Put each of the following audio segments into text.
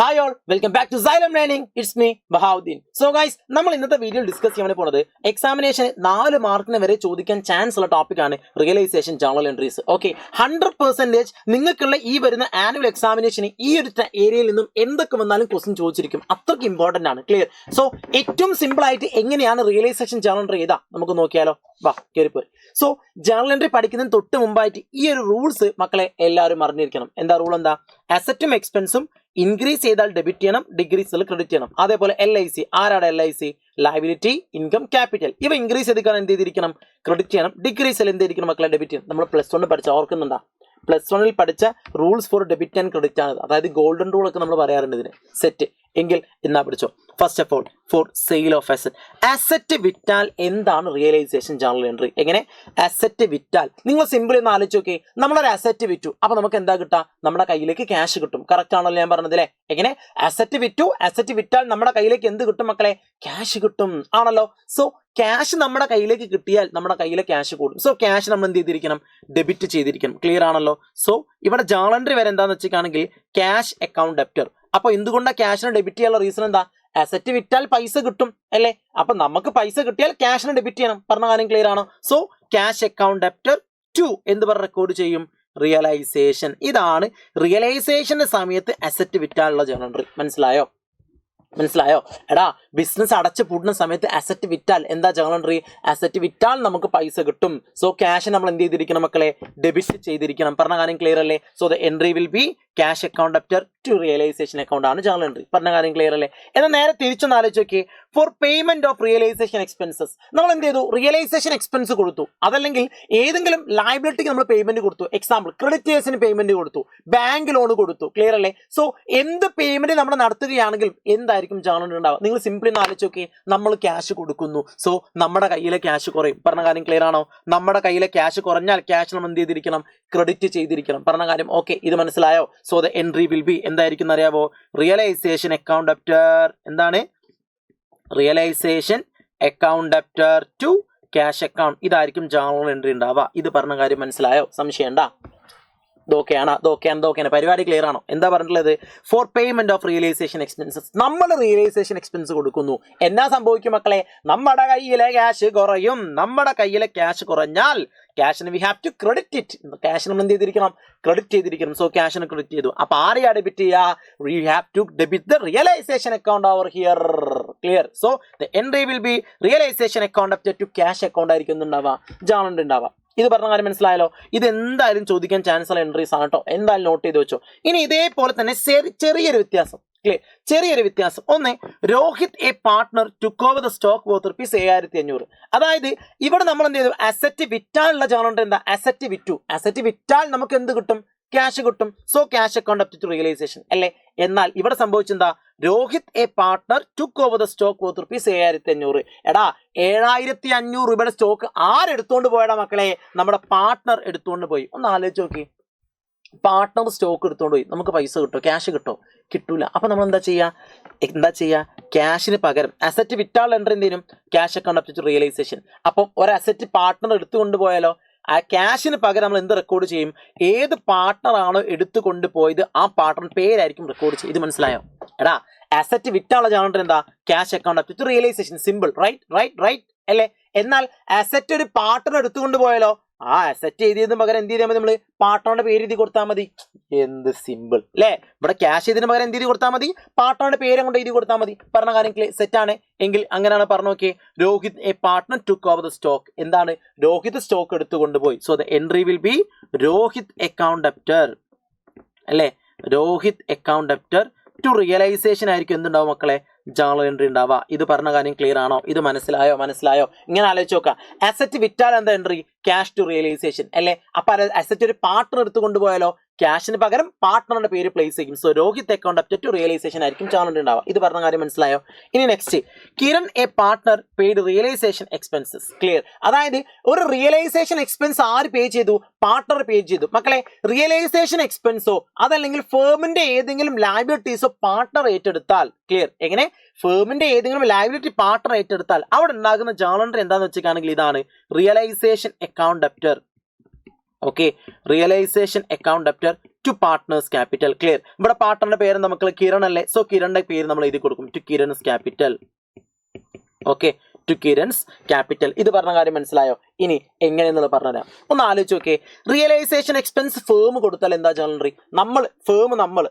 Hi all, welcome back to Xylem Learning. It's me, Bahauddin. So guys, നമ്മൾ ഇന്നത്തെ വീഡിയോയിൽ discuss ചെയ്യാൻ പോകുന്നത് എക്സാമിനേഷൻ 4 മാർക്കിന് വരെ ചോദിക്കാൻ ചാൻസ് ഉള്ള ടോപ്പിക്കാണ് റിയലൈസേഷൻ ജേർണൽ എൻട്രീസ്. ഓക്കെ, 100% നിങ്ങൾക്കുള്ള ഈ വരുന്ന ആനുവൽ എക്സാമിനേഷന് ഈ ഒരു ഏരിയയിൽ നിന്നും എന്തൊക്കെ വന്നാലും ക്വസ്റ്റ്യൻ ചോദിച്ചിരിക്കും. അത്രയ്ക്ക് ഇമ്പോർട്ടന്റ് ആണ്. ക്ലിയർ? സോ ഏറ്റവും സിമ്പിൾ ആയിട്ട് എങ്ങനെയാണ് റിയലൈസേഷൻ ജേർണൽ എൻട്രി ചെയ്താ നമുക്ക് നോക്കിയാലോ. വാ കയറിപ്പോയി. സോ ജേർണൽ എൻട്രി പഠിക്കുന്നതിന് തൊട്ട് മുമ്പായിട്ട് ഈ ഒരു റൂൾസ് മക്കളെ എല്ലാവരും അറിഞ്ഞിരിക്കണം. എന്താ റൂൾ? എന്താ? അസറ്റും എക്സ്പെൻസും ഇൻക്രീസ് ചെയ്താൽ ഡെബിറ്റ് ചെയ്യണം, ഡിക്രീസ് ചെയ്താൽ ക്രെഡിറ്റ് ചെയ്യണം. അതേപോലെ LIC, ആരാണ് LIC? Liability, income, capital. ഇവ ഇൻക്രീസ് ചെയ്തിരിക്കാൻ എന്ത് ചെയ്തിരിക്കണം? ക്രെഡിറ്റ് ചെയ്യണം. ഡിക്രീസ് ചെയ്യൽ എന്ത് ചെയ്തിരിക്കണം മക്കളെ? ഡെബിറ്റ് ചെയ്യണം. നമ്മൾ +1 പഠിച്ച ഓർക്കുന്നുണ്ടാ? +1 പഠിച്ച rules for debit and credit ആണ്. അതായത് ഗോൾഡൻ റൂൾ ഒക്കെ നമ്മൾ പറയാറുണ്ട് ഇതിന്. സെറ്റ് എങ്കിൽ എന്നാ പഠിച്ചോ. First of all for sale of asset. Asset വിറ്റാൽ എന്താണ് റിയലൈസേഷൻ ജേർണൽ എൻട്രി? എങ്ങനെ അസറ്റ് വിറ്റാൽ? നിങ്ങൾ സിമ്പിൾ ഒന്ന് ആലോചിച്ച് നോക്കി. നമ്മളൊരു അസറ്റ് വിറ്റു, അപ്പൊ നമുക്ക് എന്താ കിട്ടാ? നമ്മുടെ കയ്യിലേക്ക് ക്യാഷ് കിട്ടും. കറക്റ്റ് ആണല്ലോ ഞാൻ പറഞ്ഞത് അല്ലേ? എങ്ങനെ അസറ്റ് വിറ്റു, അസറ്റ് വിറ്റാൽ നമ്മുടെ കയ്യിലേക്ക് എന്ത് കിട്ടും മക്കളെ? ക്യാഷ് കിട്ടും ആണല്ലോ. സോ ക്യാഷ് നമ്മുടെ കയ്യിലേക്ക് കിട്ടിയാൽ നമ്മുടെ കയ്യിലെ ക്യാഷ് കൂടും. സോ ക്യാഷ് നമ്മൾ എന്ത് ചെയ്തിരിക്കണം? ഡെബിറ്റ് ചെയ്തിരിക്കണം. ക്ലിയർ ആണല്ലോ? സോ ഇവിടെ ജേർണൽ എൻട്രി വരെ എന്താന്ന് വെച്ചിട്ടാണെങ്കിൽ ക്യാഷ് അക്കൗണ്ട് ഡെപ്റ്റർ. അപ്പൊ എന്തുകൊണ്ടാണ് ക്യാഷിനെ ഡെബിറ്റ് ചെയ്യാനുള്ള റീസൺ എന്താ? അസറ്റ് വിറ്റാൽ പൈസ കിട്ടും അല്ലേ? അപ്പൊ നമുക്ക് പൈസ കിട്ടിയാൽ ക്യാഷിനെ ഡെബിറ്റ് ചെയ്യണം. പറഞ്ഞ കാര്യം ക്ലിയർ ആണോ? So cash account debtor to എന്ത് പറഞ്ഞ റെക്കോർഡ് ചെയ്യും? റിയലൈസേഷൻ. ഇതാണ് റിയലൈസേഷന്റെ സമയത്ത് അസറ്റ് വിറ്റാലുള്ള ജേർണൽ എൻട്രി. മനസ്സിലായോ? എടാ, ബിസിനസ് അടച്ചു പൂട്ടുന്ന സമയത്ത് അസറ്റ് വിറ്റാൽ എന്താ ജേർണൽ എൻട്രി? അസറ്റ് വിറ്റാൽ നമുക്ക് പൈസ കിട്ടും. സോ ക്യാഷ് നമ്മൾ എന്ത് ചെയ്തിരിക്കണം മക്കളെ? ഡെബിറ്റ് ചെയ്തിരിക്കണം. പറഞ്ഞ കാര്യം ക്ലിയർ അല്ലേ? So the entry will be cash account debtor to realisation account ആണ് ജേർണൽ എൻട്രി. പറഞ്ഞ കാര്യം ക്ലിയർ അല്ലേ? എന്നാൽ നേരെ തിരിച്ചൊന്ന് ആലോചിച്ച് നോക്കി. For payment of realisation expenses നമ്മൾ എന്ത് ചെയ്തു? റിയലൈസേഷൻ എക്സ്പെൻസ് കൊടുത്തു. അതല്ലെങ്കിൽ ഏതെങ്കിലും ലയബിലിറ്റിക്ക് നമ്മൾ പേയ്മെന്റ് കൊടുത്തു. എക്സാമ്പിൾ ക്രെഡിറ്റേഴ്സിന് പേയ്മെന്റ് കൊടുത്തു, ബാങ്ക് ലോൺ കൊടുത്തു. ക്ലിയർ അല്ലേ? സോ എന്ത് പേയ്മെന്റ് നമ്മൾ നടത്തുകയാണെങ്കിൽ എന്തായിരിക്കും ജേർണൽ എൻട്രി ഉണ്ടാവുക? നിങ്ങൾ സിംപ്ലി ഒന്ന് ആലോചിച്ച് നോക്കി. നമ്മൾ ക്യാഷ് കൊടുക്കുന്നു, സോ നമ്മുടെ കയ്യിലെ ക്യാഷ് കുറയും. പറഞ്ഞ കാര്യം ക്ലിയർ ആണോ? നമ്മുടെ കയ്യിലെ ക്യാഷ് കുറഞ്ഞാൽ ക്യാഷ് നമ്മൾ എന്ത് ചെയ്തിരിക്കണം? ക്രെഡിറ്റ് ചെയ്തിരിക്കണം. പറഞ്ഞ കാര്യം ഓക്കെ, ഇത് മനസ്സിലായോ? So the entry will be എന്തായിരിക്കും അറിയാവോ? Realisation account debtor. എന്താണ്? Realisation account debtor to cash account. ഇതായിരിക്കും ജേർണൽ എൻട്രി ഉണ്ടാവുക. ഇത് പറഞ്ഞ കാര്യം മനസ്സിലായോ? സംശയണ്ട? ഇതൊക്കെയാണ് പരിപാടി. ക്ലിയർ ആണോ? എന്താ പറഞ്ഞിട്ടുള്ളത്? For payment of realisation expenses. നമ്മൾ റിയലൈസേഷൻ എക്സ്പെൻസ് കൊടുക്കുന്നു. എന്നാ സംഭവിക്കും മക്കളെ? നമ്മുടെ കയ്യിലെ ക്യാഷ് കുറയും. നമ്മുടെ കയ്യിലെ ക്യാഷ് കുറഞ്ഞാൽ ക്യാഷിന് we have to credit it. ക്യാഷിന് നമ്മൾ എന്ത് ചെയ്തിരിക്കണം? ക്രെഡിറ്റ് ചെയ്തിരിക്കണം. സോ ക്യാഷിന് ക്രെഡിറ്റ് ചെയ്തു. അപ്പൊ ആരെയാ ഡെബിറ്റ് ചെയ്യുക? We have to debit the realisation account over here. Clear? So the entry will be realisation account up to cash account ആയിരിക്കും ഉണ്ടാവുക, ജേർണൽ എൻട്രി ഉണ്ടാവുക. ഇത് പറഞ്ഞ കാര്യം മനസ്സിലായല്ലോ? ഇത് എന്തായാലും ചോദിക്കാൻ ചാൻസ് ഉള്ള എൻട്രീസ് ആണ് കേട്ടോ. എന്തായാലും നോട്ട് ചെയ്ത് വെച്ചോ. ഇനി ഇതേപോലെ തന്നെ ചെറിയൊരു വ്യത്യാസം. ക്ലിയർ? ചെറിയൊരു വ്യത്യാസം. ഒന്ന്, Rohit a partner took over the stock worth ₹7500. അതായത് ഇവിടെ നമ്മൾ എന്ത് ചെയ്തു? അസറ്റ് വിറ്റാനുള്ള ജേർണൽ എൻട്രി എന്താ? അസറ്റ് വിറ്റു. അസറ്റ് വിറ്റാൽ നമുക്ക് എന്ത് കിട്ടും? ക്യാഷ് കിട്ടും. So cash account up to realisation അല്ലേ? എന്നാൽ ഇവിടെ സംഭവിച്ചെന്താ? Rohit a partner took over the stock worth ₹7500. എടാ, 7500 രൂപയുടെ സ്റ്റോക്ക് ആരെടുത്തോണ്ട് പോയടാ മക്കളെ? നമ്മുടെ പാർട്ട്ണർ എടുത്തോണ്ട് പോയി. ഒന്ന് ആലോചിച്ച് നോക്കി. പാർട്ട്ണർ സ്റ്റോക്ക് എടുത്തോണ്ട് പോയി. നമുക്ക് പൈസ കിട്ടോ? ക്യാഷ് കിട്ടോ? കിട്ടൂല. അപ്പൊ നമ്മൾ എന്താ ചെയ്യുക? ക്യാഷിന് പകരം അസറ്റ് വിറ്റാൾ എൻട്രി എന്തെങ്കിലും cash account up to realisation. അപ്പം ഒരു അസറ്റ് പാർട്ട്ണർ എടുത്തുകൊണ്ട് പോയാലോ? ആ ക്യാഷിന് പകരം നമ്മൾ എന്ത് റെക്കോർഡ് ചെയ്യും? ഏത് പാർട്ട്ണർ ആണോ എടുത്തുകൊണ്ട് പോയത് ആ പാർട്ട്ണർ പേരായിരിക്കും റെക്കോർഡ് ചെയ്യും. ഇത് മനസ്സിലായോ? എടാ, അസറ്റ് വിറ്റാനുള്ള ജേർണൽ എൻട്രി എന്താ? Cash account up to realisation. Simple. Right അല്ലേ? എന്നാൽ അസറ്റ് ഒരു പാർട്ട്ണർ എടുത്തുകൊണ്ട് പോയാലോ? ആ അസറ്റ് എഴുതിയതിന് പകരം എന്ത് ചെയ്താൽ മതി? നമ്മള് പാർട്ട്ണറുടെ പേര് എഴുതി കൊടുത്താൽ മതി. എന്ത് സിമ്പിൾ അല്ലേ? ഇവിടെ ക്യാഷ് ചെയ്തതിന് പകരം എന്ത് എഴുതി കൊടുത്താൽ മതി? പാർട്ട്ണറുടെ പേര് കൊണ്ട് എഴുതി കൊടുത്താൽ മതി. പറഞ്ഞ കാര്യം സെറ്റ് ആണ് എങ്കിൽ അങ്ങനെയാണ് പറഞ്ഞു നോക്കിയേ. Rohit a partner took over the stock. എന്താണ്? രോഹിത് സ്റ്റോക്ക് എടുത്തുകൊണ്ട് പോയി. So the entry will be Rohit account debtor അല്ലേ? Rohit account debtor to realisation ആയിരിക്കും എന്തുണ്ടാവും മക്കളെ? ജേർണൽ എൻട്രി ഉണ്ടാവുക. ഇത് പറഞ്ഞ കാര്യം ക്ലിയർ ആണോ? ഇത് മനസ്സിലായോ? ഇങ്ങനെ ആലോചിച്ച് നോക്കാം. അസറ്റ് വിറ്റാൽ എന്താ എൻട്രി? ക്യാഷ് ടു റിയലൈസേഷൻ അല്ലേ? അപ്പൊ അസറ്റ് ഒരു പാർട്ട്ണർ എടുത്തു കൊണ്ടുപോയാലോ? ക്യാഷിന് പകരം പാർട്ട്ണറുടെ പേര് പ്ലേസ് ചെയ്യും. So Rohit account up to realisation ആയിരിക്കും ജേർണൽ എൻട്രി ഉണ്ടാവുക. ഇത് പറഞ്ഞ കാര്യം മനസ്സിലായോ? ഇനി next, Kiran a partner paid realisation expenses. Clear? അതായത് ഒരു റിയലൈസേഷൻ എക്സ്പെൻസ് ആര് പേ ചെയ്തു? പാർട്ട്ണർ പേ ചെയ്തു. മക്കളെ, റിയലൈസേഷൻ എക്സ്പെൻസോ അതല്ലെങ്കിൽ ഫേമിന്റെ ഏതെങ്കിലും ലയബിലിറ്റീസോ പാർട്ട്ണർ ഏറ്റെടുത്താൽ, ക്ലിയർ? എങ്ങനെ? ഫേമിന്റെ ഏതെങ്കിലും ലയബിലിറ്റി പാർട്ട്ണർ ഏറ്റെടുത്താൽ അവിടെ ഉണ്ടാകുന്ന ജേർണൽ എൻട്രി എന്താണെന്ന് വെച്ചിട്ടാണെങ്കിൽ ഇതാണ് realisation account debtor. Okay, realisation account debtor to partners capital. Clear. ഇവിടെ പാർട്ട്ണറുടെ പേര് നമുക്ക് കിരൺ അല്ലേ, സോ കിരണിന്റെ പേര് നമ്മൾ എഴുതി കൊടുക്കും, to Kiran's capital. Okay, to Kiran's capital. ഇത് പറഞ്ഞ കാര്യം മനസ്സിലായോ? ഇനി എങ്ങനെയെന്നുള്ളത് പറഞ്ഞുതരാം. ഒന്ന് ആലോചിച്ച് നോക്കേ, റിയലൈസേഷൻ എക്സ്പെൻസ് ഫേം കൊടുത്താൽ എന്താ ജേണൽ എൻട്രി?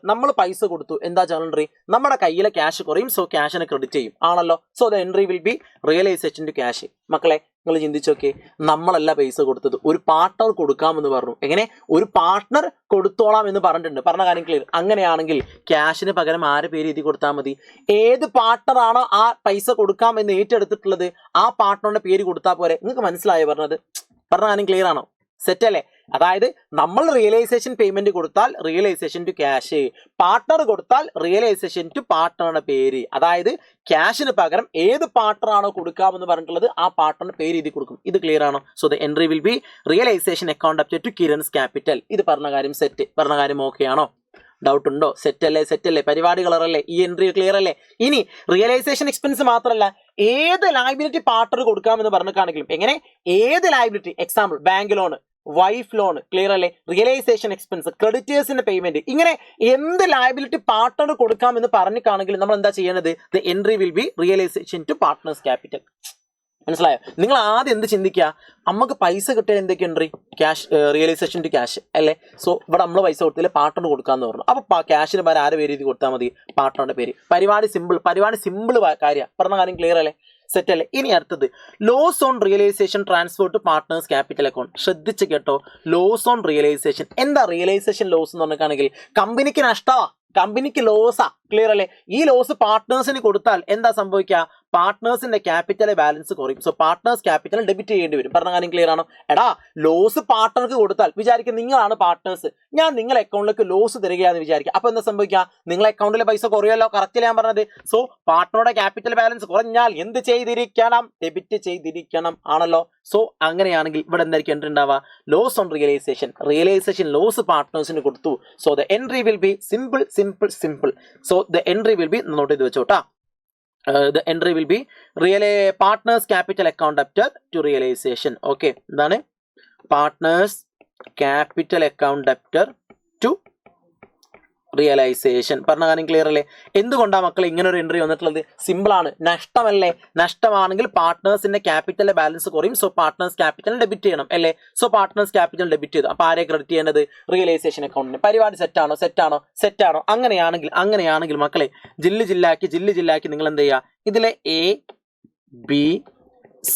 നമ്മൾ പൈസ കൊടുത്തു, എന്താ ജേണൽ എൻട്രി? നമ്മുടെ കയ്യിലെ ക്യാഷ് കുറയും, സോ ക്യാഷിനെ ക്രെഡിറ്റ് ചെയ്യും ആണല്ലോ. So the entry will be realisation to cash. മക്കളെ നിങ്ങൾ ചിന്തിച്ചു നോക്കേ, നമ്മളല്ല പൈസ കൊടുത്തത്, ഒരു പാർട്ട്ണർ കൊടുക്കാമെന്ന് പറഞ്ഞു. എങ്ങനെ? ഒരു പാർട്ട്ണർ കൊടുത്തോളാം എന്ന് പറഞ്ഞിട്ടുണ്ട്. പറഞ്ഞ കാര്യം ക്ലിയർ. അങ്ങനെയാണെങ്കിൽ ക്യാഷിന് പകരം ആരെ പേര് എഴുതി കൊടുത്താൽ മതി? ഏത് പാർട്ട്ണർ ആണോ ആ പൈസ കൊടുക്കാം എന്ന് ഏറ്റെടുത്തിട്ടുള്ളത് ആ പാർട്ട്ണറുടെ പേര് കൊടുത്താൽ പോരെ. നിങ്ങൾക്ക് മനസ്സിലായോ പറഞ്ഞത്? പറഞ്ഞ കാര്യം ക്ലിയർ ആണോ? സെറ്റ് അല്ലേ? അതായത് നമ്മൾ റിയലൈസേഷൻ പേയ്മെന്റ് കൊടുത്താൽ റിയലൈസേഷൻ ടു ക്യാഷ്, പാർട്ട്ണർ കൊടുത്താൽ റിയലൈസേഷൻ ടു പാർട്ട്ണറുടെ പേര്. അതായത് ക്യാഷിന് പകരം ഏത് പാർട്ട്ണർ ആണോ കൊടുക്കാമെന്ന് പറഞ്ഞിട്ടുള്ളത് ആ പാർട്ട്ണറുടെ പേര് എഴുതി കൊടുക്കും. ഇത് ക്ലിയർ ആണോ? So the entry will be realisation account up to Kiran's capital. ഇത് പറഞ്ഞ കാര്യം സെറ്റ്. പറഞ്ഞ കാര്യം ഓക്കെ ആണോ? ഡൗട്ട് ഉണ്ടോ? സെറ്റ് അല്ലേ? പരിപാടി കളറല്ലേ? ഈ എൻട്രി ക്ലിയർ അല്ലേ? ഇനി റിയലൈസേഷൻ എക്സ്പെൻസ് മാത്രമല്ല, ഏത് ലയബിലിറ്റി പാർട്ട്ണർ കൊടുക്കാമെന്ന് പറഞ്ഞിട്ടാണെങ്കിലും, എങ്ങനെ ഏത് liability, example bank loan, wife loan, clear അല്ലേ? റിയലൈസേഷൻ എക്സ്പെൻസ്, ക്രെഡിറ്റേഴ്സിന്റെ പേയ്മെന്റ്, ഇങ്ങനെ എന്ത് ലയബിലിറ്റി പാർട്ട്ണർ കൊടുക്കാമെന്ന് പറഞ്ഞിട്ടാണെങ്കിൽ നമ്മൾ എന്താ ചെയ്യേണ്ടത്? The entry will be realisation to partners capital. മനസ്സിലായോ? നിങ്ങൾ ആദ്യം എന്ത് ചിന്തിക്കുക? നമുക്ക് പൈസ കിട്ടിയാൽ എന്തൊക്കെ entry? Cash, realisation to cash അല്ലേ? സോ ഇവിടെ നമ്മൾ പൈസ കൊടുത്തില്ല, പാർട്ട്ണർ കൊടുക്കാന്ന് പറഞ്ഞു. അപ്പൊ ക്യാഷിന് പകരം ആരെ പേര് എഴുതി കൊടുത്താൽ മതി? പാർട്ട്ണറുടെ പേര്. പരിപാടി സിമ്പിൾ കാര്യം. പറഞ്ഞ കാര്യം ക്ലിയർ അല്ലേ? സെറ്റ് അല്ലേ? ഇനി അടുത്തത് loss on realisation transfer to partners capital account. ശ്രദ്ധിച്ച് കേട്ടോ, ലോസ് ഓൺ റിയലൈസേഷൻ. എന്താ റിയലൈസേഷൻ ലോസ് എന്ന് പറഞ്ഞിട്ടാണെങ്കിൽ കമ്പനിക്ക് നഷ്ടമാ, കമ്പനിക്ക് ലോസാ. ക്ലിയർ അല്ലേ? ഈ ലോസ് പാർട്ട്നേഴ്സിന് കൊടുത്താൽ എന്താ സംഭവിക്കുക? പാർട്ട്നേഴ്സിന്റെ ക്യാപിറ്റൽ ബാലൻസ് കുറയും. സോ പാർട്ട്നേഴ്സ് ക്യാപിറ്റൽ ഡെബിറ്റ് ചെയ്യേണ്ടി വരും. പറഞ്ഞ കാര്യം ക്ലിയർ ആണോ? എടാ, ലോസ് പാർട്ട്ണർക്ക് കൊടുത്താൽ വിചാരിക്കുക നിങ്ങളാണ് പാർട്ട്നേഴ്സ്, ഞാൻ നിങ്ങളെ അക്കൗണ്ടിലേക്ക് ലോസ് തരികയാണെന്ന് വിചാരിക്കുക. അപ്പൊ എന്താ സംഭവിക്കുക? നിങ്ങളെ അക്കൗണ്ടിലെ പൈസ കുറയുമല്ലോ. കറക്റ്റ് ഞാൻ പറഞ്ഞത്. സോ പാർട്ട്ണറുടെ ക്യാപിറ്റൽ ബാലൻസ് കുറഞ്ഞാൽ എന്ത് ചെയ്തിരിക്കണം? ഡെബിറ്റ് ചെയ്തിരിക്കണം ആണല്ലോ. സോ അങ്ങനെയാണെങ്കിൽ ഇവിടെ എന്തായിരിക്കും എൻട്രി ഉണ്ടാവുക? ലോസ് ഓൺ റിയലൈസേഷൻ ലോസ് പാർട്ട്നേഴ്സിന് കൊടുത്തു. So the entry will be simple. So the entry will be note ചെയ്ത് വെച്ചോട്ടാ. The entry will be partners capital account debtor to realization. Okay, എന്താണ്? Partners capital account debtor to realisation. പറഞ്ഞ കാര്യം clear അല്ലേ? എന്തുകൊണ്ടാണ് മക്കളെ ഇങ്ങനെ ഒരു എൻട്രി വന്നിട്ടുള്ളത്? സിമ്പിൾ ആണ്. നഷ്ടമല്ലേ? നഷ്ടമാണെങ്കിൽ പാർട്ട്നേഴ്സിന്റെ ക്യാപിറ്റൽ ബാലൻസ് കുറയും. സോ പാർട്ട്നേഴ്സ് ക്യാപിറ്റൽ ഡെബിറ്റ് ചെയ്യണം അല്ലേ? സോ പാർട്ട്നേഴ്സ് ക്യാപിറ്റൽ ഡെബിറ്റ് ചെയ്തു. അപ്പൊ ആരെ ക്രെഡിറ്റ് ചെയ്യേണ്ടത്? റിയലൈസേഷൻ അക്കൗണ്ടിന്. പരിപാടി സെറ്റാണോ? അങ്ങനെയാണെങ്കിൽ മക്കളെ ജില്ലാക്കി നിങ്ങൾ എന്ത് ചെയ്യുക? ഇതിലെ A, B,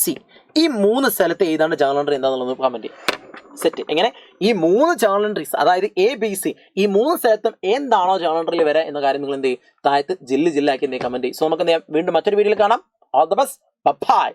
C ഈ 3 സ്ഥലത്ത് ഏതാണ് ജേണൽ എൻട്രി എന്താണെന്നുള്ളത് കമന്റ് ചെയ്യുക. സെറ്റ്. എങ്ങനെ? ഈ 3 ജേണൽ എൻട്രീസ്, അതായത് ABC, ഈ 3 സ്ഥലത്തും എന്താണോ ജേണൽ എൻട്രിയിൽ വരെ എന്ന കാര്യം നിങ്ങൾ എന്ത് ചെയ്യും? താഴത്ത് ജില്ലാക്കി കമന്റ് ചെയ്യും. സോ നമുക്ക് വീണ്ടും മറ്റൊരു വീഡിയോയിൽ കാണാം. All the best. ബൈ.